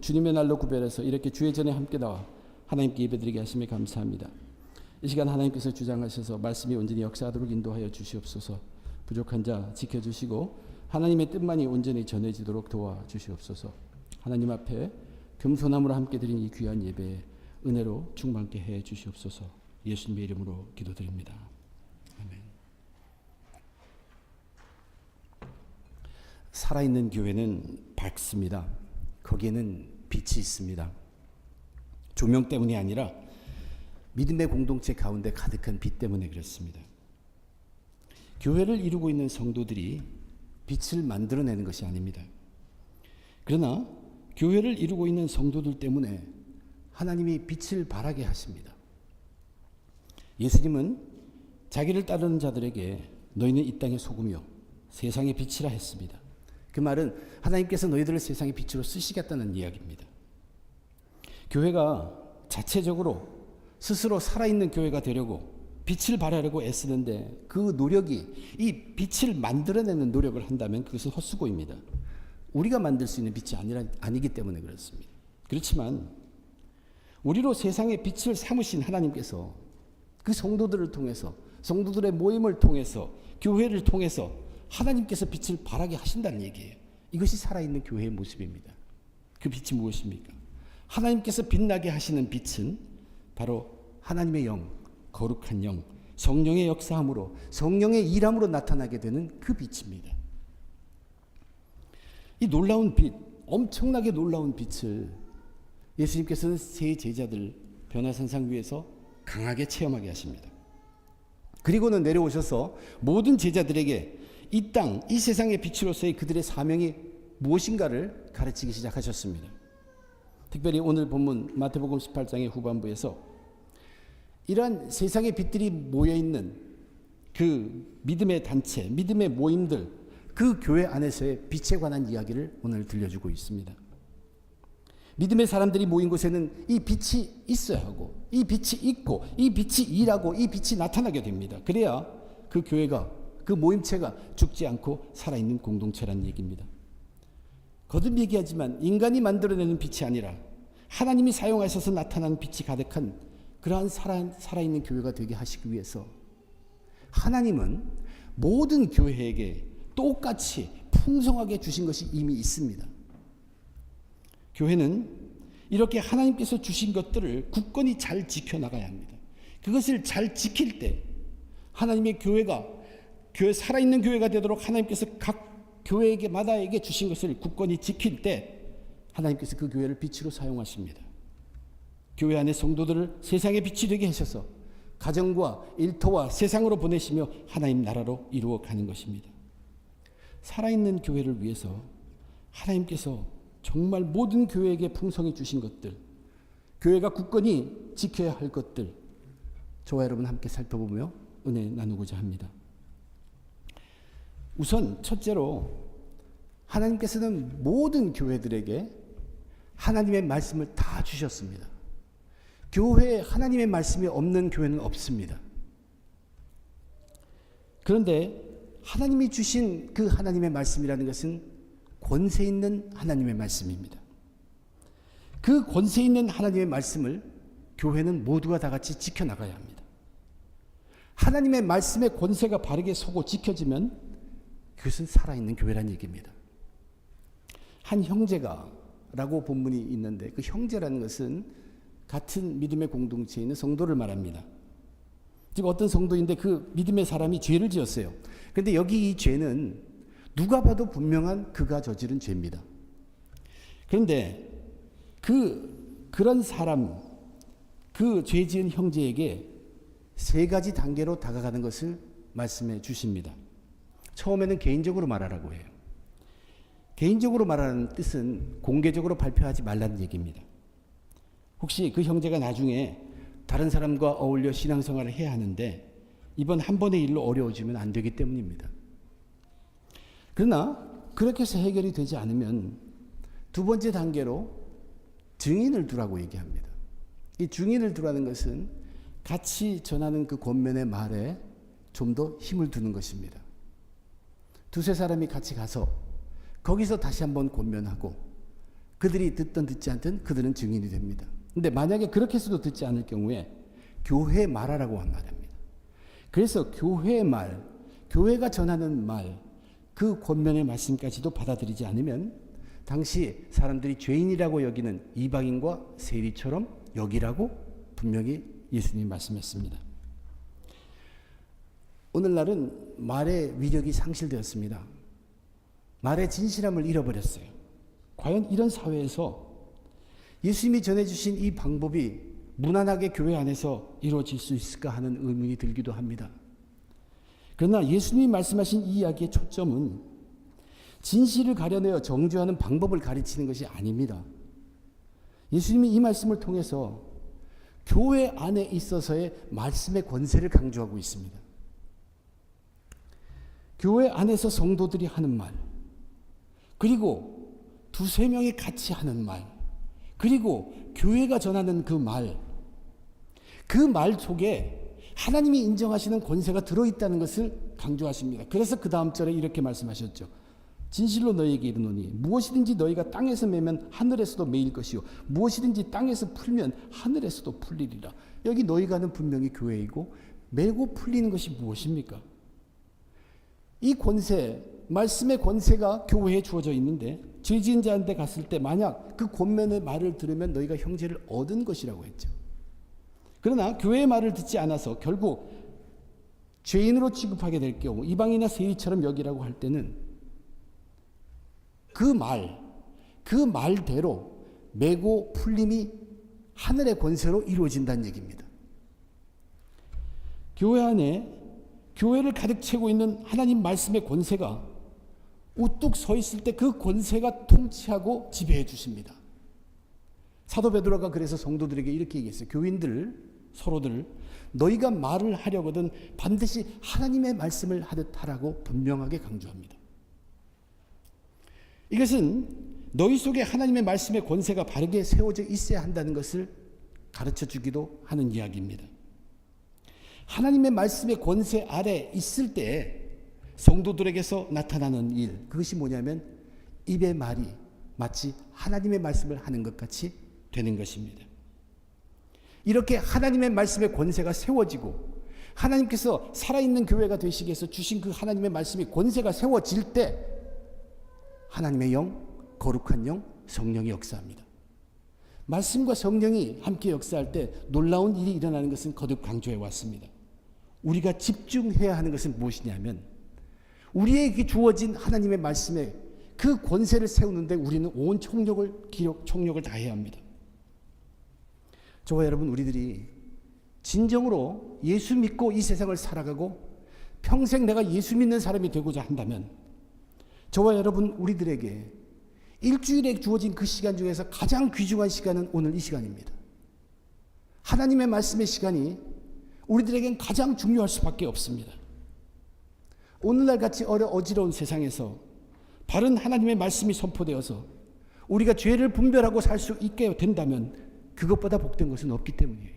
주님의 날로 구별해서 이렇게 주의 전에 함께 나와 하나님께 예배드리게 하심에 감사합니다. 이 시간 하나님께서 주장하셔서 말씀이 온전히 역사하도록 인도하여 주시옵소서. 부족한 자 지켜주시고 하나님의 뜻만이 온전히 전해지도록 도와주시옵소서. 하나님 앞에 겸손함으로 함께 드린 이 귀한 예배에 은혜로 충만케 해 주시옵소서. 예수님의 이름으로 기도드립니다. 아멘. 살아있는 교회는 밝습니다. 거기에는 빛이 있습니다. 조명 때문이 아니라 믿음의 공동체 가운데 가득한 빛 때문에 그렇습니다. 교회를 이루고 있는 성도들이 빛을 만들어내는 것이 아닙니다. 그러나 교회를 이루고 있는 성도들 때문에 하나님이 빛을 발하게 하십니다. 예수님은 자기를 따르는 자들에게 너희는 이 땅의 소금이요 세상의 빛이라 했습니다. 그 말은 하나님께서 너희들을 세상의 빛으로 쓰시겠다는 이야기입니다. 교회가 자체적으로 스스로 살아있는 교회가 되려고 빛을 발하려고 애쓰는데 그 노력이 이 빛을 만들어내는 노력을 한다면 그것은 헛수고입니다. 우리가 만들 수 있는 빛이 아니기 때문에 그렇습니다. 그렇지만 우리로 세상의 빛을 삼으신 하나님께서 그 성도들을 통해서 성도들의 모임을 통해서 교회를 통해서 하나님께서 빛을 발하게 하신다는 얘기예요. 이것이 살아있는 교회의 모습입니다. 그 빛이 무엇입니까? 하나님께서 빛나게 하시는 빛은 바로 하나님의 영, 거룩한 영, 성령의 역사함으로 성령의 일함으로 나타나게 되는 그 빛입니다. 이 놀라운 빛, 엄청나게 놀라운 빛을 예수님께서는 세 제자들 변화산상 위에서 강하게 체험하게 하십니다. 그리고는 내려오셔서 모든 제자들에게 이 땅, 이 세상의 빛으로서의 그들의 사명이 무엇인가를 가르치기 시작하셨습니다. 특별히 오늘 본문 마태복음 18장의 후반부에서 이러한 세상의 빛들이 모여있는 그 믿음의 단체, 믿음의 모임들, 그 교회 안에서의 빛에 관한 이야기를 오늘 들려주고 있습니다. 믿음의 사람들이 모인 곳에는 이 빛이 있어야 하고 이 빛이 있고 이 빛이 일하고 이 빛이 나타나게 됩니다. 그래야 그 교회가 그 모임체가 죽지 않고 살아있는 공동체라는 얘기입니다. 거듭 얘기하지만 인간이 만들어내는 빛이 아니라 하나님이 사용하셔서 나타나는 빛이 가득한 그러한 살아있는 교회가 되게 하시기 위해서 하나님은 모든 교회에게 똑같이 풍성하게 주신 것이 이미 있습니다. 교회는 이렇게 하나님께서 주신 것들을 굳건히 잘 지켜나가야 합니다. 그것을 잘 지킬 때 하나님의 교회가 살아있는 교회가 되도록 하나님께서 각 교회에게마다에게 주신 것을 굳건히 지킬 때 하나님께서 그 교회를 빛으로 사용하십니다. 교회 안의 성도들을 세상의 빛이 되게 하셔서 가정과 일터와 세상으로 보내시며 하나님 나라로 이루어가는 것입니다. 살아있는 교회를 위해서 하나님께서 정말 모든 교회에게 풍성히 주신 것들, 교회가 굳건히 지켜야 할 것들, 저와 여러분 함께 살펴보며 은혜 나누고자 합니다. 우선 첫째로 하나님께서는 모든 교회들에게 하나님의 말씀을 다 주셨습니다. 교회에 하나님의 말씀이 없는 교회는 없습니다. 그런데 하나님이 주신 그 하나님의 말씀이라는 것은 권세 있는 하나님의 말씀입니다. 그 권세 있는 하나님의 말씀을 교회는 모두가 다 같이 지켜나가야 합니다. 하나님의 말씀의 권세가 바르게 서고 지켜지면 그것은 살아있는 교회라는 얘기입니다. 한 형제가라고 본문이 있는데 그 형제라는 것은 같은 믿음의 공동체에 있는 성도를 말합니다. 즉 어떤 성도인데 그 믿음의 사람이 죄를 지었어요. 그런데 여기 이 죄는 누가 봐도 분명한 그가 저지른 죄입니다. 그런데 그런 사람, 그 죄 지은 형제에게 세 가지 단계로 다가가는 것을 말씀해 주십니다. 처음에는 개인적으로 말하라고 해요. 개인적으로 말하는 뜻은 공개적으로 발표하지 말라는 얘기입니다. 혹시 그 형제가 나중에 다른 사람과 어울려 신앙생활을 해야 하는데 이번 한 번의 일로 어려워지면 안 되기 때문입니다. 그러나 그렇게 해서 해결이 되지 않으면 두 번째 단계로 증인을 두라고 얘기합니다. 이 증인을 두라는 것은 같이 전하는 그 권면의 말에 좀 더 힘을 두는 것입니다. 두세 사람이 같이 가서 거기서 다시 한번 권면하고 그들이 듣든 듣지 않든 그들은 증인이 됩니다. 근데 만약에 그렇게 해서도 듣지 않을 경우에 교회에 말하라고 말합니다. 그래서 교회의 말, 교회가 전하는 말, 그 권면의 말씀까지도 받아들이지 않으면 당시 사람들이 죄인이라고 여기는 이방인과 세리처럼 여기라고 분명히 예수님이 말씀했습니다. 오늘날은 말의 위력이 상실되었습니다. 말의 진실함을 잃어버렸어요. 과연 이런 사회에서 예수님이 전해주신 이 방법이 무난하게 교회 안에서 이루어질 수 있을까 하는 의문이 들기도 합니다. 그러나 예수님이 말씀하신 이 이야기의 초점은 진실을 가려내어 정죄하는 방법을 가르치는 것이 아닙니다. 예수님이 이 말씀을 통해서 교회 안에 있어서의 말씀의 권세를 강조하고 있습니다. 교회 안에서 성도들이 하는 말, 그리고 두세 명이 같이 하는 말, 그리고 교회가 전하는 그 말, 그 말 속에 하나님이 인정하시는 권세가 들어있다는 것을 강조하십니다. 그래서 그 다음 절에 이렇게 말씀하셨죠. 진실로 너희에게 이르노니 무엇이든지 너희가 땅에서 매면 하늘에서도 매일 것이요 무엇이든지 땅에서 풀면 하늘에서도 풀리리라. 여기 너희가는 분명히 교회이고 매고 풀리는 것이 무엇입니까? 이 권세, 말씀의 권세가 교회에 주어져 있는데 죄 지은 자한테 갔을 때 만약 그 권면의 말을 들으면 너희가 형제를 얻은 것이라고 했죠. 그러나 교회의 말을 듣지 않아서 결국 죄인으로 취급하게 될 경우 이방이나 세리처럼 여기라고 할 때는 그 말대로 매고 풀림이 하늘의 권세로 이루어진다는 얘기입니다. 교회 안에 교회를 가득 채우고 있는 하나님 말씀의 권세가 우뚝 서 있을 때 그 권세가 통치하고 지배해 주십니다. 사도 베드로가 그래서 성도들에게 이렇게 얘기했어요. 교인들 서로들 너희가 말을 하려거든 반드시 하나님의 말씀을 하듯 하라고 분명하게 강조합니다. 이것은 너희 속에 하나님의 말씀의 권세가 바르게 세워져 있어야 한다는 것을 가르쳐 주기도 하는 이야기입니다. 하나님의 말씀의 권세 아래 있을 때 성도들에게서 나타나는 일, 그것이 뭐냐면 입의 말이 마치 하나님의 말씀을 하는 것 같이 되는 것입니다. 이렇게 하나님의 말씀의 권세가 세워지고 하나님께서 살아있는 교회가 되시기 위해서 주신 그 하나님의 말씀의 권세가 세워질 때 하나님의 영, 거룩한 영, 성령이 역사합니다. 말씀과 성령이 함께 역사할 때 놀라운 일이 일어나는 것은 거듭 강조해 왔습니다. 우리가 집중해야 하는 것은 무엇이냐면 우리에게 주어진 하나님의 말씀에 그 권세를 세우는데 우리는 온 총력을 다해야 합니다. 저와 여러분 우리들이 진정으로 예수 믿고 이 세상을 살아가고 평생 내가 예수 믿는 사람이 되고자 한다면 저와 여러분 우리들에게 일주일에 주어진 그 시간 중에서 가장 귀중한 시간은 오늘 이 시간입니다. 하나님의 말씀의 시간이 우리들에겐 가장 중요할 수밖에 없습니다. 오늘날 같이 어지러운 세상에서 바른 하나님의 말씀이 선포되어서 우리가 죄를 분별하고 살 수 있게 된다면 그것보다 복된 것은 없기 때문이에요.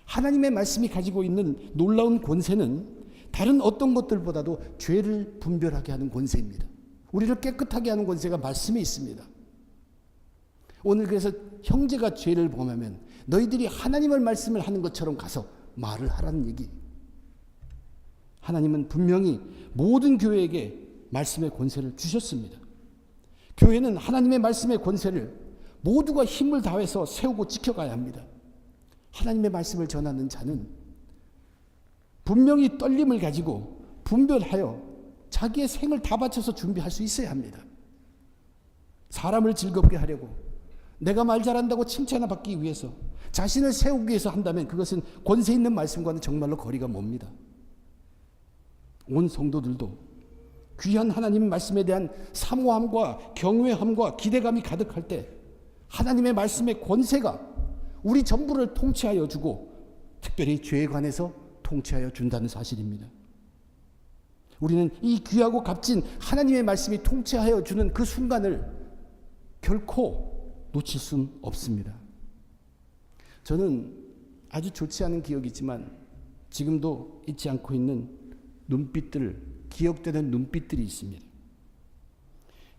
하나님의 말씀이 가지고 있는 놀라운 권세는 다른 어떤 것들보다도 죄를 분별하게 하는 권세입니다. 우리를 깨끗하게 하는 권세가 말씀에 있습니다. 오늘 그래서 형제가 죄를 범하면 너희들이 하나님의 말씀을 하는 것처럼 가서 말을 하라는 얘기. 하나님은 분명히 모든 교회에게 말씀의 권세를 주셨습니다. 교회는 하나님의 말씀의 권세를 모두가 힘을 다해서 세우고 지켜가야 합니다. 하나님의 말씀을 전하는 자는 분명히 떨림을 가지고 분별하여 자기의 생을 다 바쳐서 준비할 수 있어야 합니다. 사람을 즐겁게 하려고 내가 말 잘한다고 칭찬을 받기 위해서 자신을 세우기 위해서 한다면 그것은 권세 있는 말씀과는 정말로 거리가 멉니다. 온 성도들도 귀한 하나님의 말씀에 대한 사모함과 경외함과 기대감이 가득할 때 하나님의 말씀의 권세가 우리 전부를 통치하여 주고 특별히 죄에 관해서 통치하여 준다는 사실입니다. 우리는 이 귀하고 값진 하나님의 말씀이 통치하여 주는 그 순간을 결코 놓칠 수는 없습니다. 저는 아주 좋지 않은 기억이 있지만 지금도 잊지 않고 있는 눈빛들, 기억되는 눈빛들이 있습니다.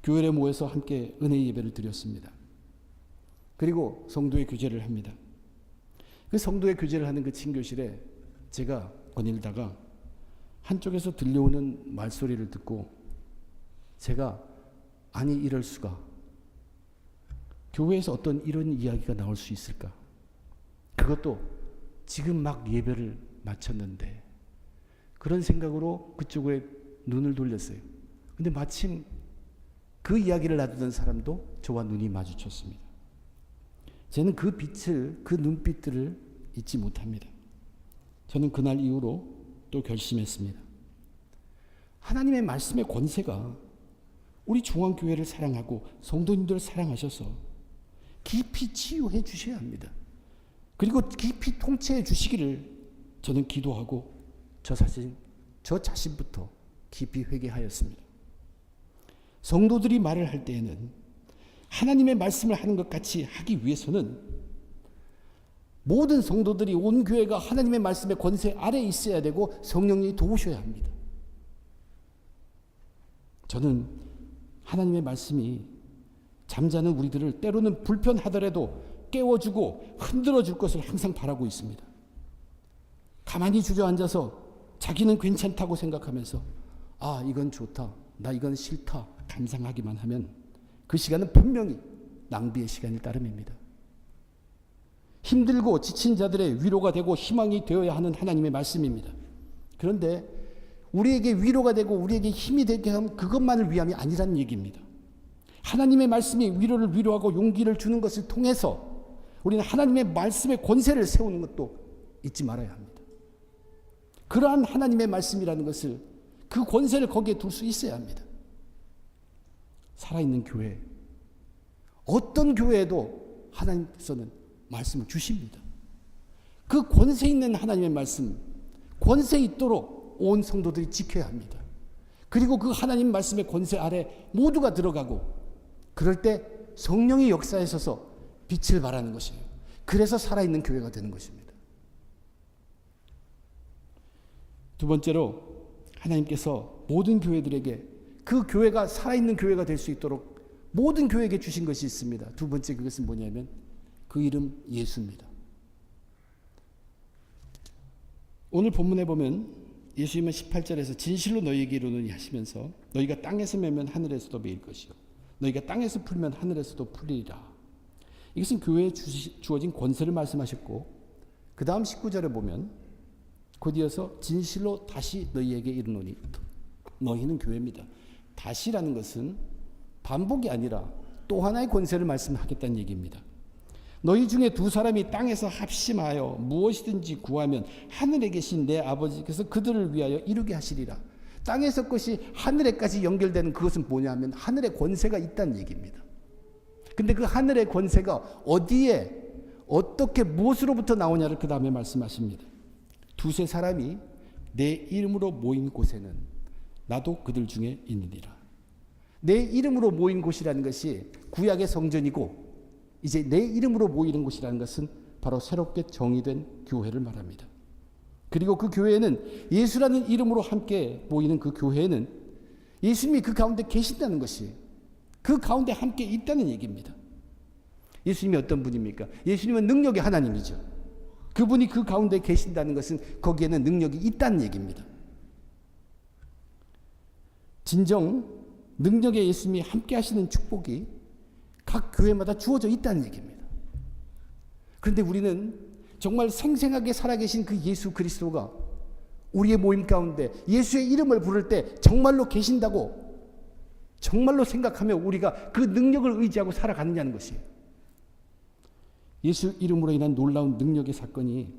교회에 모여서 함께 은혜 예배를 드렸습니다. 그리고 성도의 교제를 합니다. 그 성도의 교제를 하는 그 친교실에 제가 거닐다가 한쪽에서 들려오는 말소리를 듣고 제가 아니 이럴 수가, 교회에서 어떤 이런 이야기가 나올 수 있을까? 그것도 지금 막 예배를 마쳤는데, 그런 생각으로 그쪽에 눈을 돌렸어요. 근데 마침 그 이야기를 나누던 사람도 저와 눈이 마주쳤습니다. 저는 그 빛을, 그 눈빛들을 잊지 못합니다. 저는 그날 이후로 또 결심했습니다. 하나님의 말씀의 권세가 우리 중앙교회를 사랑하고 성도님들을 사랑하셔서 깊이 치유해 주셔야 합니다. 그리고 깊이 통치해 주시기를 저는 기도하고 저 자신부터 깊이 회개하였습니다. 성도들이 말을 할 때에는 하나님의 말씀을 하는 것 같이 하기 위해서는 모든 성도들이, 온 교회가 하나님의 말씀의 권세 아래에 있어야 되고 성령님이 도우셔야 합니다. 저는 하나님의 말씀이 잠자는 우리들을 때로는 불편하더라도 깨워주고 흔들어줄 것을 항상 바라고 있습니다. 가만히 주저앉아서 자기는 괜찮다고 생각하면서 아 이건 좋다, 나 이건 싫다 감상하기만 하면 그 시간은 분명히 낭비의 시간일 따름입니다. 힘들고 지친 자들의 위로가 되고 희망이 되어야 하는 하나님의 말씀입니다. 그런데 우리에게 위로가 되고 우리에게 힘이 되게 하면 그것만을 위함이 아니라는 얘기입니다. 하나님의 말씀이 위로를 위로하고 용기를 주는 것을 통해서 우리는 하나님의 말씀의 권세를 세우는 것도 잊지 말아야 합니다. 그러한 하나님의 말씀이라는 것을, 그 권세를 거기에 둘 수 있어야 합니다. 살아있는 교회, 어떤 교회에도 하나님께서는 말씀을 주십니다. 그 권세 있는 하나님의 말씀, 권세 있도록 온 성도들이 지켜야 합니다. 그리고 그 하나님 말씀의 권세 아래 모두가 들어가고, 그럴 때 성령이 역사하셔서 빛을 발하는 것이에요. 그래서 살아있는 교회가 되는 것입니다. 두 번째로, 하나님께서 모든 교회들에게 그 교회가 살아있는 교회가 될 수 있도록 모든 교회에게 주신 것이 있습니다. 두 번째, 그것은 뭐냐면 그 이름 예수입니다. 오늘 본문에 보면 예수님은 18절에서 진실로 너희에게 이르노니 하시면서 너희가 땅에서 매면 하늘에서도 매일 것이요 너희가 땅에서 풀면 하늘에서도 풀리리라. 이것은 교회에 주어진 권세를 말씀하셨고, 그 다음 19절에 보면 곧이어서 진실로 다시 너희에게 이르노니, 너희는 교회입니다. 다시라는 것은 반복이 아니라 또 하나의 권세를 말씀하겠다는 얘기입니다. 너희 중에 두 사람이 땅에서 합심하여 무엇이든지 구하면 하늘에 계신 내 아버지께서 그들을 위하여 이루게 하시리라. 땅에서 것이 하늘에까지 연결되는 그것은 뭐냐 하면 하늘의 권세가 있다는 얘기입니다. 근데 그 하늘의 권세가 어디에 어떻게 무엇으로부터 나오냐를 그 다음에 말씀하십니다. 두세 사람이 내 이름으로 모인 곳에는 나도 그들 중에 있느니라. 내 이름으로 모인 곳이라는 것이 구약의 성전이고, 이제 내 이름으로 모이는 곳이라는 것은 바로 새롭게 정의된 교회를 말합니다. 그리고 그 교회는 예수라는 이름으로 함께 모이는 그 교회는 예수님이 그 가운데 계신다는 것이, 그 가운데 함께 있다는 얘기입니다. 예수님이 어떤 분입니까? 예수님은 능력의 하나님이죠. 그분이 그 가운데 계신다는 것은 거기에는 능력이 있다는 얘기입니다. 진정 능력의 예수님이 함께 하시는 축복이 각 교회마다 주어져 있다는 얘기입니다. 그런데 우리는 정말 생생하게 살아계신 그 예수 그리스도가 우리의 모임 가운데 예수의 이름을 부를 때 정말로 계신다고 정말로 생각하며 우리가 그 능력을 의지하고 살아가느냐는 것이에요. 예수 이름으로 인한 놀라운 능력의 사건이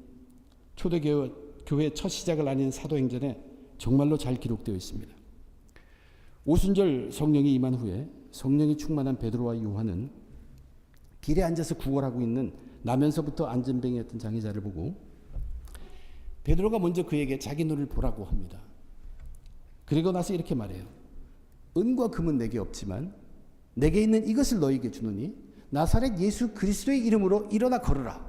초대교회 첫 시작을 알리는 사도행전에 정말로 잘 기록되어 있습니다. 오순절 성령이 임한 후에 성령이 충만한 베드로와 요한은 길에 앉아서 구걸하고 있는 나면서부터 안전뱅이였던 장애자를 보고 베드로가 먼저 그에게 자기 눈을 보라고 합니다. 그리고 나서 이렇게 말해요. 은과 금은 내게 없지만 내게 있는 이것을 너희에게 주노니 나사렛 예수 그리스도의 이름으로 일어나 걸으라.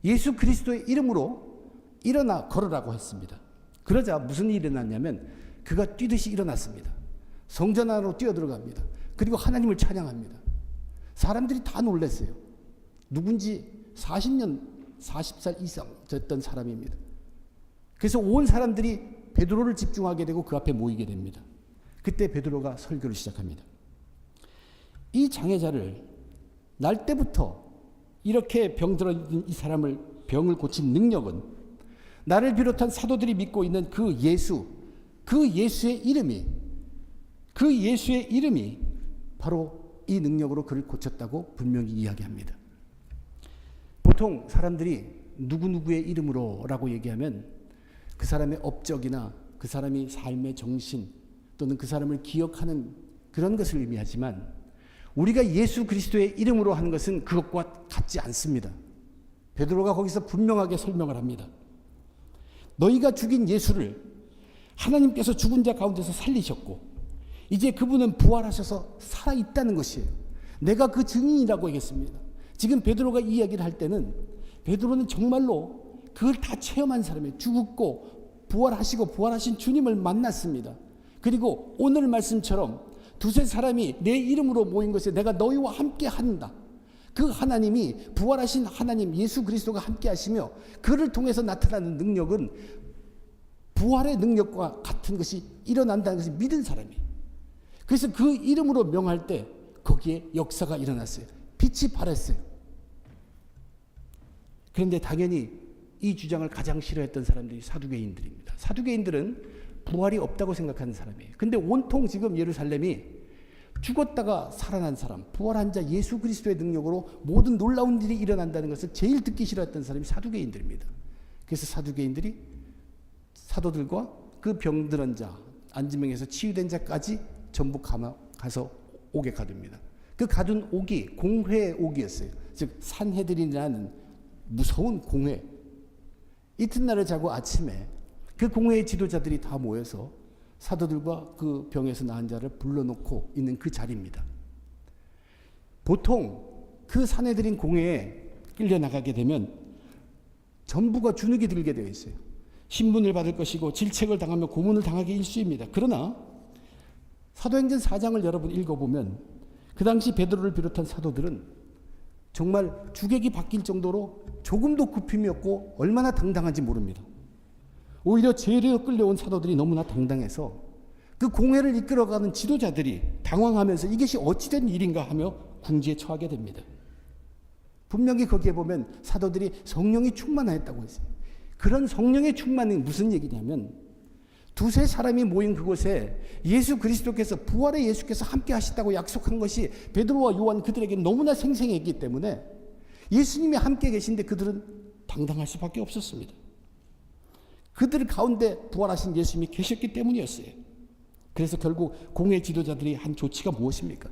예수 그리스도의 이름으로 일어나 걸으라고 했습니다. 그러자 무슨 일이 일어났냐면 그가 뛰듯이 일어났습니다. 성전 안으로 뛰어들어갑니다. 그리고 하나님을 찬양합니다. 사람들이 다 놀랐어요. 누군지 40살 이상 됐던 사람입니다. 그래서 온 사람들이 베드로를 집중하게 되고 그 앞에 모이게 됩니다. 그때 베드로가 설교를 시작합니다. 이 장애자를 날 때부터 이렇게 병들어 있는 이 사람을 병을 고친 능력은 나를 비롯한 사도들이 믿고 있는 그 예수의 이름이 바로 이 능력으로 그를 고쳤다고 분명히 이야기합니다. 보통 사람들이 누구누구의 이름으로라고 얘기하면 그 사람의 업적이나 그 사람이 삶의 정신 또는 그 사람을 기억하는 그런 것을 의미하지만 우리가 예수 그리스도의 이름으로 하는 것은 그것과 같지 않습니다. 베드로가 거기서 분명하게 설명을 합니다. 너희가 죽인 예수를 하나님께서 죽은 자 가운데서 살리셨고 이제 그분은 부활하셔서 살아있다는 것이에요. 내가 그 증인이라고 하겠습니다. 지금 베드로가 이 이야기를 할 때는 베드로는 정말로 그걸 다 체험한 사람이에요. 죽었고 부활하시고 부활하신 주님을 만났습니다. 그리고 오늘 말씀처럼 두세 사람이 내 이름으로 모인 것에 내가 너희와 함께 한다. 그 하나님이 부활하신 하나님 예수 그리스도가 함께 하시며 그를 통해서 나타나는 능력은 부활의 능력과 같은 것이 일어난다는 것을 믿은 사람이에요. 그래서 그 이름으로 명할 때 거기에 역사가 일어났어요. 빛이 발했어요. 그런데 당연히 이 주장을 가장 싫어했던 사람들이 사두개인들입니다. 사두개인들은 부활이 없다고 생각하는 사람이에요. 근데 온통 지금 예루살렘이 죽었다가 살아난 사람, 부활한 자 예수 그리스도의 능력으로 모든 놀라운 일이 일어난다는 것을 제일 듣기 싫어했던 사람이 사두개인들입니다. 그래서 사두개인들이 사도들과 그 병들은 자, 안진병에서 치유된 자까지 전부 가서 옥에 가둡니다. 그 가둔 옥이 공회의 옥이었어요. 즉 산헤드린이라는 무서운 공회. 이튿날을 자고 아침에 그 공회의 지도자들이 다 모여서 사도들과 그 병에서 나은 자를 불러놓고 있는 그 자리입니다. 보통 그 산헤드린 공회에 끌려나가게 되면 전부가 주눅이 들게 되어 있어요. 신분을 받을 것이고 질책을 당하며 고문을 당하기 일쑤입니다. 그러나 사도행전 4장을 여러분 읽어보면 그 당시 베드로를 비롯한 사도들은 정말 주객이 바뀔 정도로 조금도 굽힘이 없고 얼마나 당당한지 모릅니다. 오히려 죄로 끌려온 사도들이 너무나 당당해서 그 공회를 이끌어가는 지도자들이 당황하면서 이것이 어찌된 일인가 하며 궁지에 처하게 됩니다. 분명히 거기에 보면 사도들이 성령이 충만하였다고 했어요. 그런 성령의 충만이 무슨 얘기냐면 두세 사람이 모인 그곳에 예수 그리스도께서 부활의 예수께서 함께 하시다고 약속한 것이 베드로와 요한 그들에게 너무나 생생했기 때문에 예수님이 함께 계신데 그들은 당당할 수밖에 없었습니다. 그들 가운데 부활하신 예수님이 계셨기 때문이었어요. 그래서 결국 공회 지도자들이 한 조치가 무엇입니까?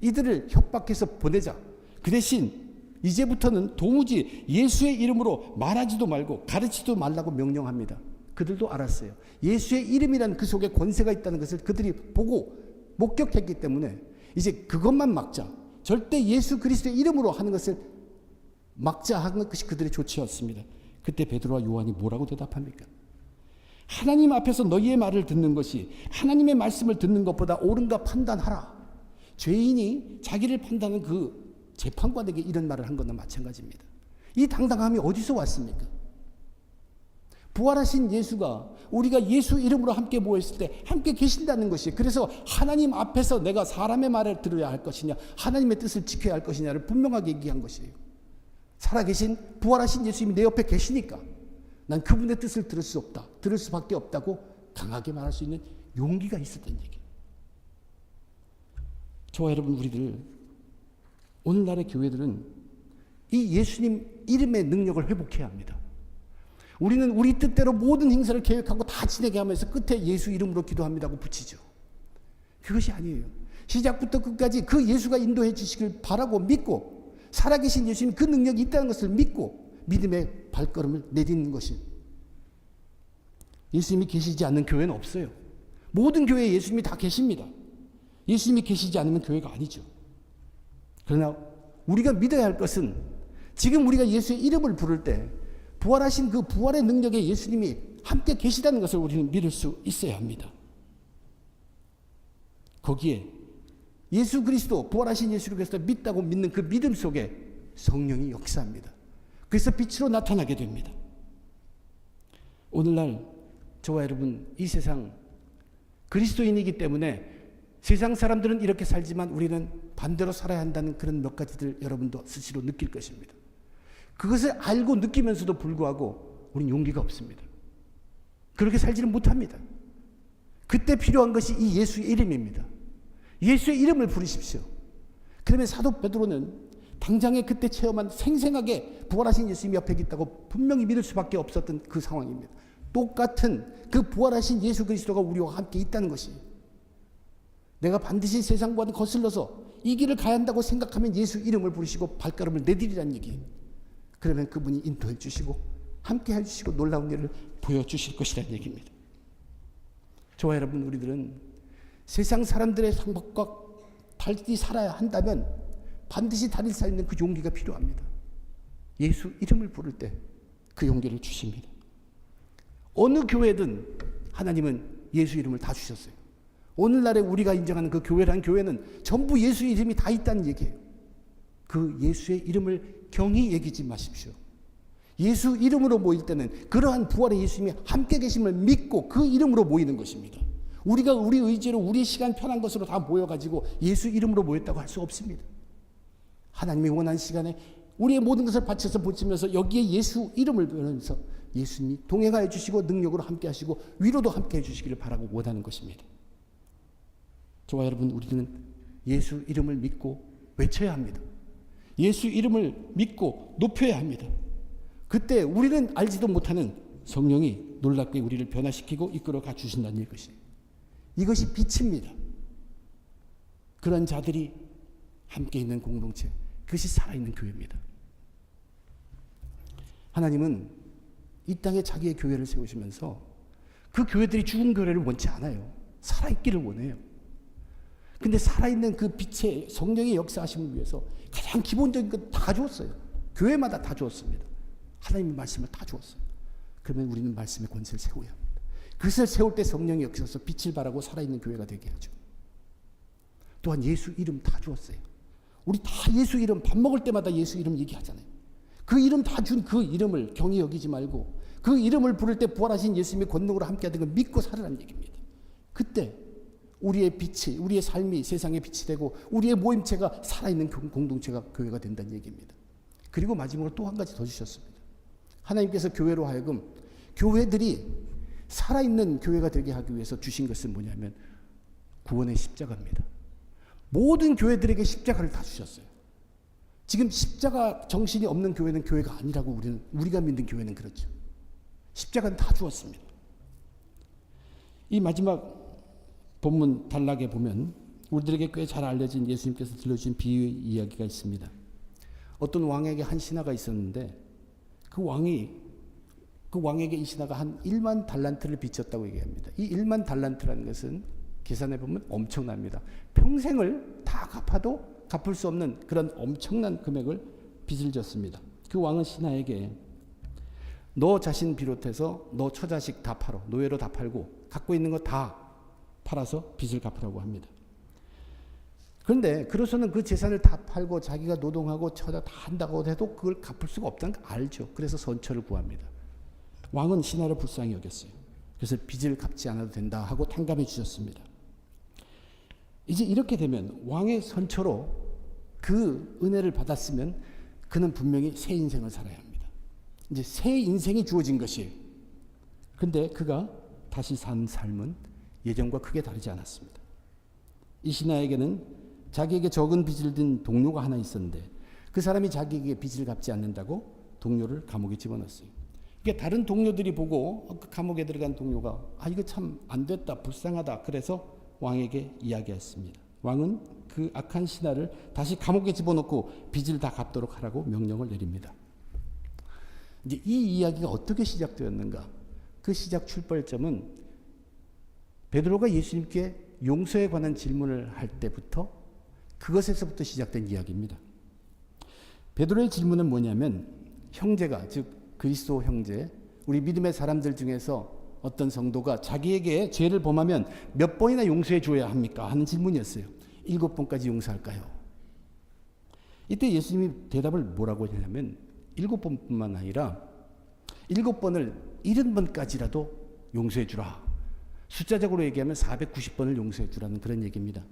이들을 협박해서 보내자. 그 대신 이제부터는 도무지 예수의 이름으로 말하지도 말고 가르치지도 말라고 명령합니다. 그들도 알았어요. 예수의 이름이라는 그 속에 권세가 있다는 것을 그들이 보고 목격했기 때문에 이제 그것만 막자. 절대 예수 그리스도의 이름으로 하는 것을 막자 하는 것이 그들의 조치였습니다. 그때 베드로와 요한이 뭐라고 대답합니까? 하나님 앞에서 너희의 말을 듣는 것이 하나님의 말씀을 듣는 것보다 옳은가 판단하라. 죄인이 자기를 판단하는 그 재판관에게 이런 말을 한 것과 마찬가지입니다. 이 당당함이 어디서 왔습니까? 부활하신 예수가 우리가 예수 이름으로 함께 모였을 때 함께 계신다는 것이, 그래서 하나님 앞에서 내가 사람의 말을 들어야 할 것이냐 하나님의 뜻을 지켜야 할 것이냐를 분명하게 얘기한 것이에요. 살아계신 부활하신 예수님이 내 옆에 계시니까 난 그분의 뜻을 들을 수 없다, 들을 수밖에 없다고 강하게 말할 수 있는 용기가 있었던 얘기예요. 저와 여러분, 우리들 오늘날의 교회들은 이 예수님 이름의 능력을 회복해야 합니다. 우리는 우리 뜻대로 모든 행사를 계획하고 다 진행해 하면서 끝에 예수 이름으로 기도합니다고 붙이죠. 그것이 아니에요. 시작부터 끝까지 그 예수가 인도해 주시길 바라고 믿고 살아계신 예수님 그 능력이 있다는 것을 믿고 믿음의 발걸음을 내딛는 것이, 예수님이 계시지 않는 교회는 없어요. 모든 교회에 예수님이 다 계십니다. 예수님이 계시지 않으면 교회가 아니죠. 그러나 우리가 믿어야 할 것은 지금 우리가 예수의 이름을 부를 때 부활하신 그 부활의 능력에 예수님이 함께 계시다는 것을 우리는 믿을 수 있어야 합니다. 거기에 예수 그리스도, 부활하신 예수 그리스도 믿다고 믿는 그 믿음 속에 성령이 역사합니다. 그래서 빛으로 나타나게 됩니다. 오늘날 저와 여러분, 이 세상 그리스도인이기 때문에 세상 사람들은 이렇게 살지만 우리는 반대로 살아야 한다는 그런 몇 가지들 여러분도 스스로 느낄 것입니다. 그것을 알고 느끼면서도 불구하고 우리는 용기가 없습니다. 그렇게 살지는 못합니다. 그때 필요한 것이 이 예수의 이름입니다. 예수의 이름을 부르십시오. 그러면 사도 베드로는 당장에 그때 체험한 생생하게 부활하신 예수님이 옆에 있다고 분명히 믿을 수밖에 없었던 그 상황입니다. 똑같은 그 부활하신 예수 그리스도가 우리와 함께 있다는 것이, 내가 반드시 세상과는 거슬러서 이 길을 가야 한다고 생각하면 예수 이름을 부르시고 발걸음을 내디리라는 얘기예요. 그러면 그분이 인도해 주시고 함께 해주시고 놀라운 일을 보여주실 것이라는 얘기입니다. 저와 여러분, 우리들은 세상 사람들의 상박과 달리 살아야 한다면 반드시 다릴 수 있는 그 용기가 필요합니다. 예수 이름을 부를 때 그 용기를 주십니다. 어느 교회든 하나님은 예수 이름을 다 주셨어요. 오늘날에 우리가 인정하는 그 교회라는 교회는 전부 예수 이름이 다 있다는 얘기예요. 그 예수의 이름을 경히 여기지 마십시오. 예수 이름으로 모일 때는 그러한 부활의 예수님이 함께 계심을 믿고 그 이름으로 모이는 것입니다. 우리가 우리 의지로 우리 시간 편한 것으로 다 모여가지고 예수 이름으로 모였다고 할 수 없습니다. 하나님이 원하는 시간에 우리의 모든 것을 바쳐서 보시면서 여기에 예수 이름을 배우면서 예수님이 동행하여 주시고 능력으로 함께 하시고 위로도 함께 해주시기를 바라고 원하는 것입니다. 저와 여러분, 우리는 예수 이름을 믿고 외쳐야 합니다. 예수 이름을 믿고 높여야 합니다. 그때 우리는 알지도 못하는 성령이 놀랍게 우리를 변화시키고 이끌어가 주신다는 것이에요. 이것이 빛입니다. 그런 자들이 함께 있는 공동체, 그것이 살아있는 교회입니다. 하나님은 이 땅에 자기의 교회를 세우시면서 그 교회들이 죽은 교회를 원치 않아요. 살아있기를 원해요. 근데 살아있는 그 빛의 성령의 역사하심을 위해서 가장 기본적인 것 다 주었어요. 교회마다 다 주었습니다. 하나님의 말씀을 다 주었어요. 그러면 우리는 말씀의 권세를 세워야 합니다. 그것을 세울 때 성령이 역사서 빛을 발하고 살아있는 교회가 되게 하죠. 또한 예수 이름 다 주었어요. 우리 다 예수 이름, 밥 먹을 때마다 예수 이름 얘기하잖아요. 그 이름 다 준 그 이름을 경히 여기지 말고 그 이름을 부를 때 부활하신 예수님의 권능으로 함께하는 걸 믿고 살으라는 얘기입니다. 그때 우리의 빛이, 우리의 삶이 세상의 빛이 되고 우리의 모임체가 살아있는 공동체가 교회가 된다는 얘기입니다. 그리고 마지막으로 또 한 가지 더 주셨습니다. 하나님께서 교회로 하여금 교회들이 살아있는 교회가 되게 하기 위해서 주신 것은 뭐냐면 구원의 십자가입니다. 모든 교회들에게 십자가를 다 주셨어요. 지금 십자가 정신이 없는 교회는 교회가 아니라고 우리가 믿는 교회는 그렇죠. 십자가는 다 주었습니다. 이 마지막 본문 단락에 보면 우리들에게 꽤 잘 알려진 예수님께서 들려주신 비유의 이야기가 있습니다. 어떤 왕에게 한 신하가 있었는데 그 왕에게 이 신하가 한 1만 달란트를 빚졌다고 얘기합니다. 이 1만 달란트라는 것은 계산해 보면 엄청납니다. 평생을 다 갚아도 갚을 수 없는 그런 엄청난 금액을 빚을 졌습니다. 그 왕은 신하에게 너 자신 비롯해서 너 처자식 다 팔어, 노예로 다 팔고 갖고 있는 거 다 팔아서 빚을 갚으라고 합니다. 그런데 그로서는 그 재산을 다 팔고 자기가 노동하고 처자 다 한다고 해도 그걸 갚을 수가 없다는 걸 알죠. 그래서 선처를 구합니다. 왕은 신하를 불쌍히 여겼어요. 그래서 빚을 갚지 않아도 된다 하고 탕감해 주셨습니다. 이제 이렇게 되면 왕의 선처로 그 은혜를 받았으면 그는 분명히 새 인생을 살아야 합니다. 이제 새 인생이 주어진 것이에요. 그런데 그가 다시 산 삶은 예전과 크게 다르지 않았습니다. 이 신하에게는 자기에게 적은 빚을 진 동료가 하나 있었는데 그 사람이 자기에게 빚을 갚지 않는다고 동료를 감옥에 집어넣었어요. 그러니까 다른 동료들이 보고 그 감옥에 들어간 동료가 이거 참 안 됐다, 불쌍하다. 그래서 왕에게 이야기했습니다. 왕은 그 악한 신하를 다시 감옥에 집어넣고 빚을 다 갚도록 하라고 명령을 내립니다. 이제 이 이야기가 어떻게 시작되었는가? 그 시작 출발점은 베드로가 예수님께 용서에 관한 질문을 할 때부터 그것에서부터 시작된 이야기입니다. 베드로의 질문은 뭐냐면 형제가, 즉 그리스도 형제, 우리 믿음의 사람들 중에서 어떤 성도가 자기에게 죄를 범하면 몇 번이나 용서해 줘야 합니까? 하는 질문이었어요. 7번까지 용서할까요? 이때 예수님이 대답을 뭐라고 했냐면 7번뿐만 아니라 7번을 70번까지라도 용서해 주라. 숫자적으로 얘기하면 490번을 용서해 주라는 그런 얘기입니다.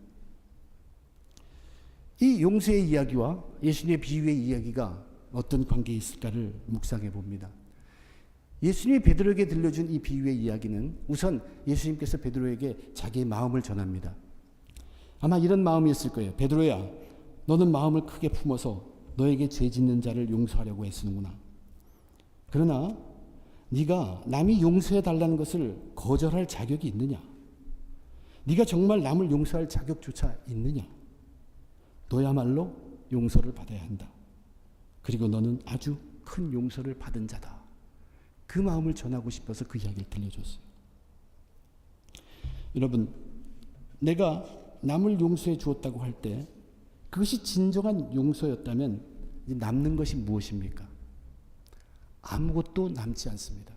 이 용서의 이야기와 예수님의 비유의 이야기가 어떤 관계에 있을까를 묵상해 봅니다. 예수님이 베드로에게 들려준 이 비유의 이야기는 우선 예수님께서 베드로에게 자기의 마음을 전합니다. 아마 이런 마음이었을 거예요. 베드로야, 너는 마음을 크게 품어서 너에게 죄 짓는 자를 용서하려고 애쓰는구나. 그러나 네가 남이 용서해 달라는 것을 거절할 자격이 있느냐? 네가 정말 남을 용서할 자격조차 있느냐? 너야말로 용서를 받아야 한다. 그리고 너는 아주 큰 용서를 받은 자다. 그 마음을 전하고 싶어서 그 이야기를 들려줬어요. 여러분, 내가 남을 용서해 주었다고 할 때 그것이 진정한 용서였다면 남는 것이 무엇입니까? 아무것도 남지 않습니다.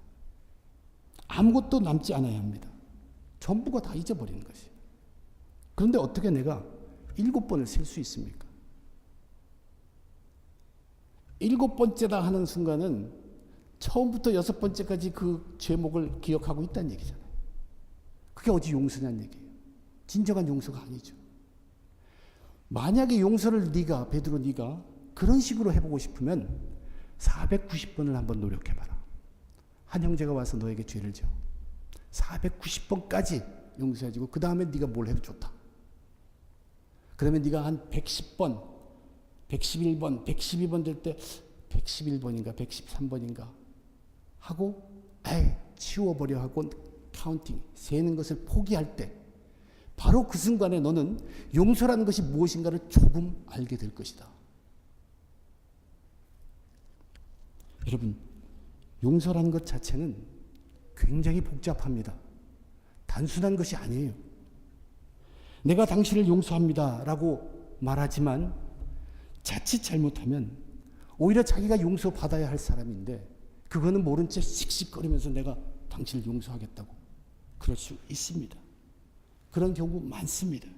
아무것도 남지 않아야 합니다. 전부가 다 잊어버리는 것이에요. 그런데 어떻게 내가 7번을 셀 수 있습니까? 7번째다 하는 순간은 처음부터 6번째까지 그 죄목을 기억하고 있다는 얘기잖아요. 그게 어디 용서냐는 얘기예요. 진정한 용서가 아니죠. 만약에 용서를 베드로 네가 그런 식으로 해보고 싶으면 490번을 한번 노력해봐라. 한 형제가 와서 너에게 죄를 져. 490번까지 용서해주고 그 다음에 네가 뭘 해도 좋다. 그러면 네가 한 110번, 111번, 112번 될 때 111번인가 113번인가 하고 치워버려 하고 카운팅, 세는 것을 포기할 때 바로 그 순간에 너는 용서라는 것이 무엇인가를 조금 알게 될 것이다. 여러분, 용서라는 것 자체는 굉장히 복잡합니다. 단순한 것이 아니에요. 내가 당신을 용서합니다 라고 말하지만 자칫 잘못하면 오히려 자기가 용서받아야 할 사람인데 그거는 모른 채 씩씩거리면서 내가 당신을 용서하겠다고 그럴 수 있습니다. 그런 경우 많습니다.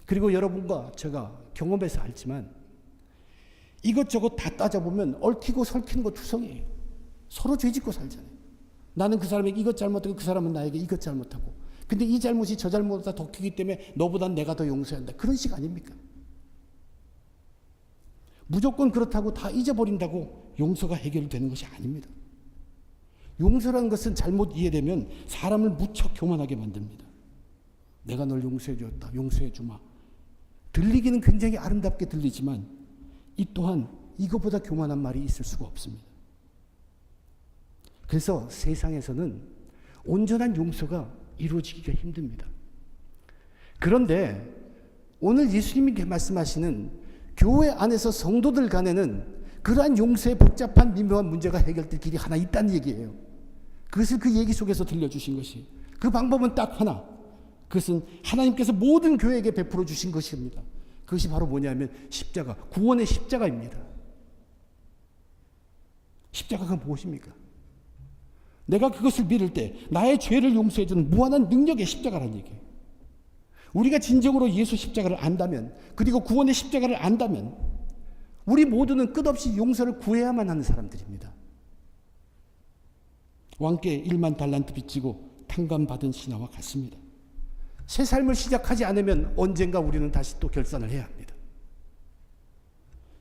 그리고 여러분과 제가 경험해서 알지만 이것저것 다 따져보면 얽히고 설키는 거 투성이에요. 서로 죄짓고 살잖아요. 나는 그 사람에게 이것 잘못하고 그 사람은 나에게 이것 잘못하고 근데 이 잘못이 저 잘못보다 더 크기 때문에 너보단 내가 더 용서한다. 그런 식 아닙니까? 무조건 그렇다고 다 잊어버린다고 용서가 해결되는 것이 아닙니다. 용서라는 것은 잘못 이해되면 사람을 무척 교만하게 만듭니다. 내가 널 용서해 줬다. 용서해 주마. 들리기는 굉장히 아름답게 들리지만 이 또한 이것보다 교만한 말이 있을 수가 없습니다. 그래서 세상에서는 온전한 용서가 이루어지기가 힘듭니다. 그런데 오늘 예수님이 말씀하시는 교회 안에서 성도들 간에는 그러한 용서의 복잡한 미묘한 문제가 해결될 길이 하나 있다는 얘기예요. 그것을 그 얘기 속에서 들려주신 것이 그 방법은 딱 하나. 그것은 하나님께서 모든 교회에게 베풀어 주신 것입니다. 그것이 바로 뭐냐면 십자가, 구원의 십자가입니다. 십자가가 무엇입니까? 내가 그것을 믿을 때 나의 죄를 용서해 주는 무한한 능력의 십자가라는 얘기예요. 우리가 진정으로 예수 십자가를 안다면, 그리고 구원의 십자가를 안다면 우리 모두는 끝없이 용서를 구해야만 하는 사람들입니다. 왕께 1만 달란트 빚지고 탕감받은 신하와 같습니다. 새 삶을 시작하지 않으면 언젠가 우리는 다시 또 결산을 해야 합니다.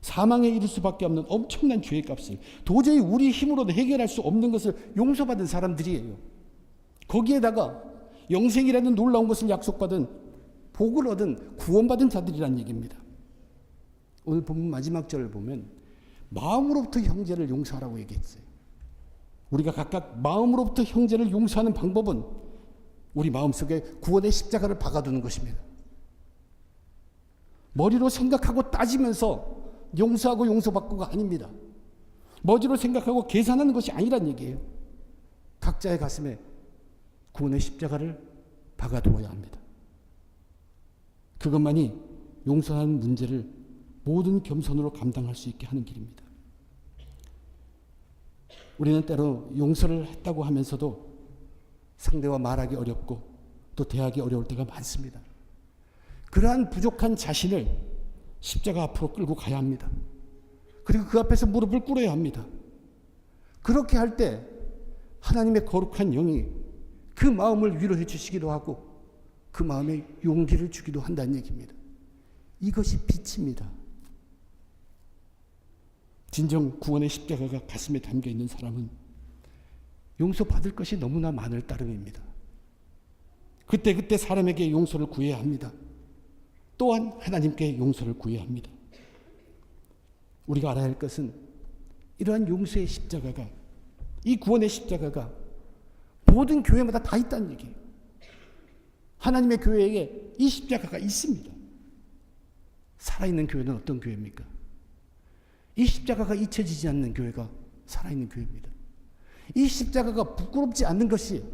사망에 이를 수밖에 없는 엄청난 죄의 값을 도저히 우리 힘으로는 해결할 수 없는 것을 용서받은 사람들이에요. 거기에다가 영생이라는 놀라운 것을 약속받은 복을 얻은 구원받은 자들이란 얘기입니다. 오늘 본문 마지막 절을 보면 마음으로부터 형제를 용서하라고 얘기했어요. 우리가 각각 마음으로부터 형제를 용서하는 방법은 우리 마음속에 구원의 십자가를 박아두는 것입니다. 머리로 생각하고 따지면서 용서하고 용서받고가 아닙니다. 머리로 생각하고 계산하는 것이 아니란 얘기예요. 각자의 가슴에 구원의 십자가를 박아두어야 합니다. 그것만이 용서하는 문제를 모든 겸손으로 감당할 수 있게 하는 길입니다. 우리는 때로 용서를 했다고 하면서도 상대와 말하기 어렵고 또 대하기 어려울 때가 많습니다. 그러한 부족한 자신을 십자가 앞으로 끌고 가야 합니다. 그리고 그 앞에서 무릎을 꿇어야 합니다. 그렇게 할 때 하나님의 거룩한 영이 그 마음을 위로해 주시기도 하고 그 마음에 용기를 주기도 한다는 얘기입니다. 이것이 빛입니다. 진정 구원의 십자가가 가슴에 담겨 있는 사람은 용서받을 것이 너무나 많을 따름입니다. 그때 사람에게 용서를 구해야 합니다. 또한 하나님께 용서를 구해야 합니다. 우리가 알아야 할 것은 이러한 용서의 십자가가, 이 구원의 십자가가 모든 교회마다 다 있다는 얘기예요. 하나님의 교회에게 이 십자가가 있습니다. 살아있는 교회는 어떤 교회입니까? 이 십자가가 잊혀지지 않는 교회가 살아있는 교회입니다. 이 십자가가 부끄럽지 않는 것이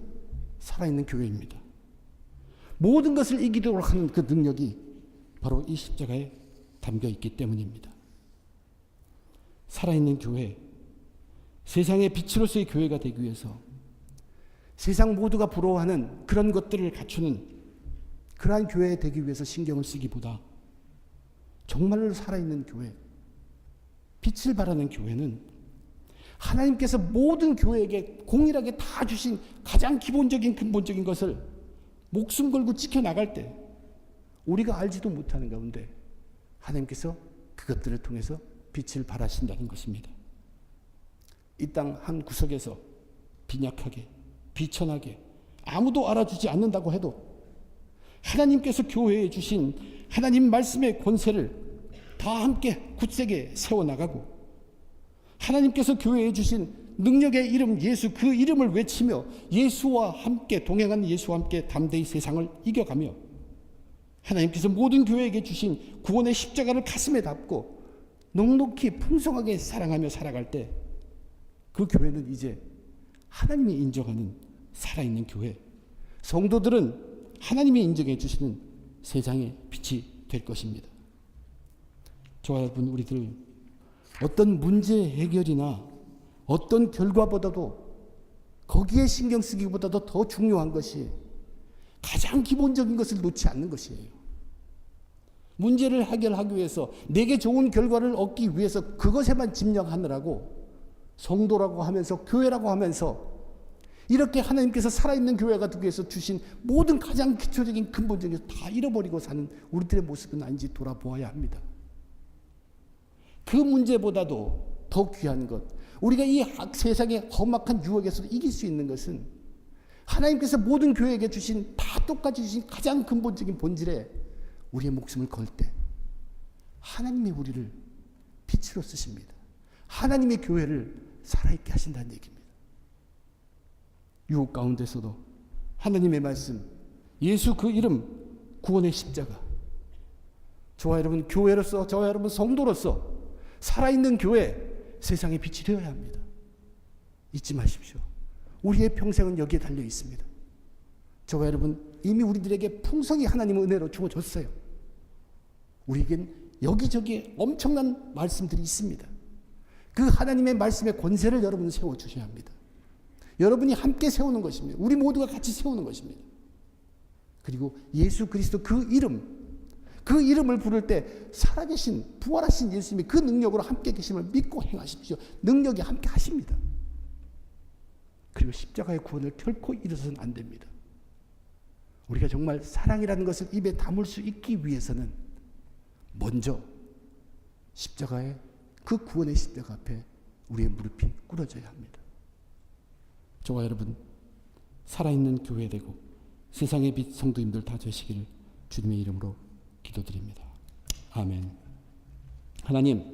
살아있는 교회입니다. 모든 것을 이기도록 하는 그 능력이 바로 이 십자가에 담겨 있기 때문입니다. 살아있는 교회, 세상의 빛으로서의 교회가 되기 위해서 세상 모두가 부러워하는 그런 것들을 갖추는 그러한 교회 되기 위해서 신경을 쓰기보다 정말로 살아있는 교회, 빛을 발하는 교회는 하나님께서 모든 교회에게 공일하게 다 주신 가장 기본적인 근본적인 것을 목숨 걸고 지켜나갈 때 우리가 알지도 못하는 가운데 하나님께서 그것들을 통해서 빛을 발하신다는 것입니다. 이 땅 한 구석에서 빈약하게, 비천하게 아무도 알아주지 않는다고 해도 하나님께서 교회에 주신 하나님 말씀의 권세를 다 함께 굳세게 세워나가고 하나님께서 교회에 주신 능력의 이름 예수, 그 이름을 외치며 예수와 함께 동행하는 예수와 함께 담대히 세상을 이겨가며 하나님께서 모든 교회에게 주신 구원의 십자가를 가슴에 담고 넉넉히 풍성하게 사랑하며 살아갈 때 그 교회는 이제 하나님이 인정하는 살아있는 교회, 성도들은 하나님이 인정해 주시는 세상의 빛이 될 것입니다. 저와 여러분, 우리들 어떤 문제 해결이나 어떤 결과보다도 거기에 신경 쓰기보다도 더 중요한 것이 가장 기본적인 것을 놓지 않는 것이에요. 문제를 해결하기 위해서 내게 좋은 결과를 얻기 위해서 그것에만 집념하느라고 성도라고 하면서 교회라고 하면서 이렇게 하나님께서 살아있는 교회가 되기 위해서 주신 모든 가장 기초적인 근본적인 것을 다 잃어버리고 사는 우리들의 모습은 아닌지 돌아보아야 합니다. 그 문제보다도 더 귀한 것, 우리가 이 세상의 험악한 유혹에서 이길 수 있는 것은 하나님께서 모든 교회에게 주신 다 똑같이 주신 가장 근본적인 본질에 우리의 목숨을 걸 때 하나님이 우리를 빛으로 쓰십니다. 하나님의 교회를 살아있게 하신다는 얘기입니다. 유혹 가운데서도 하나님의 말씀, 예수 그 이름, 구원의 십자가, 저와 여러분 교회로서, 저와 여러분 성도로서 살아있는 교회, 세상의 빛이 되어야 합니다. 잊지 마십시오. 우리의 평생은 여기에 달려 있습니다. 저와 여러분 이미 우리들에게 풍성히 하나님의 은혜로 주어졌어요. 우리에겐 여기저기 엄청난 말씀들이 있습니다. 그 하나님의 말씀의 권세를 여러분은 세워주셔야 합니다. 여러분이 함께 세우는 것입니다. 우리 모두가 같이 세우는 것입니다. 그리고 예수 그리스도 그 이름, 그 이름을 부를 때 살아계신 부활하신 예수님이 그 능력으로 함께 계심을 믿고 행하십시오. 능력이 함께 하십니다. 그리고 십자가의 구원을 결코 잃어서는 안 됩니다. 우리가 정말 사랑이라는 것을 입에 담을 수 있기 위해서는 먼저 십자가의 그 구원의 십자가 앞에 우리의 무릎이 꿇어져야 합니다. 저와 여러분 살아있는 교회 되고 세상의 빛 성도님들 다 되시기를 주님의 이름으로 기도드립니다. 아멘. 하나님,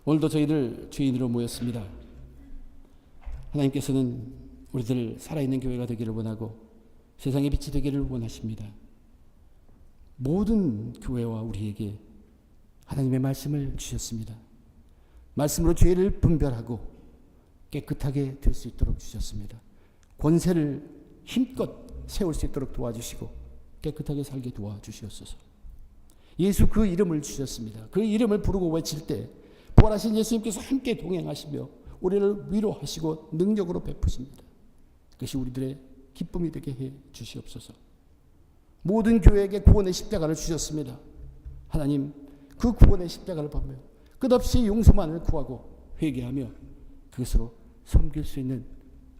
오늘도 저희들 죄인으로 모였습니다. 하나님께서는 우리들 살아있는 교회가 되기를 원하고 세상의 빛이 되기를 원하십니다. 모든 교회와 우리에게 하나님의 말씀을 주셨습니다. 말씀으로 죄를 분별하고 깨끗하게 될 수 있도록 주셨습니다. 권세를 힘껏 세울 수 있도록 도와주시고 깨끗하게 살게 도와주시옵소서. 예수 그 이름을 주셨습니다. 그 이름을 부르고 외칠 때 부활하신 예수님께서 함께 동행하시며 우리를 위로하시고 능력으로 베푸십니다. 그것이 우리들의 기쁨이 되게 해 주시옵소서. 모든 교회에게 구원의 십자가를 주셨습니다. 하나님, 그 구원의 십자가를 보며 끝없이 용서만을 구하고 회개하며 그것으로 섬길 수 있는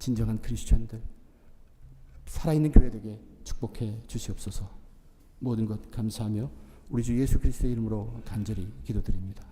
진정한 크리스천들, 살아있는 교회에게 축복해 주시옵소서. 모든 것 감사하며 우리 주 예수 그리스도의 이름으로 간절히 기도드립니다.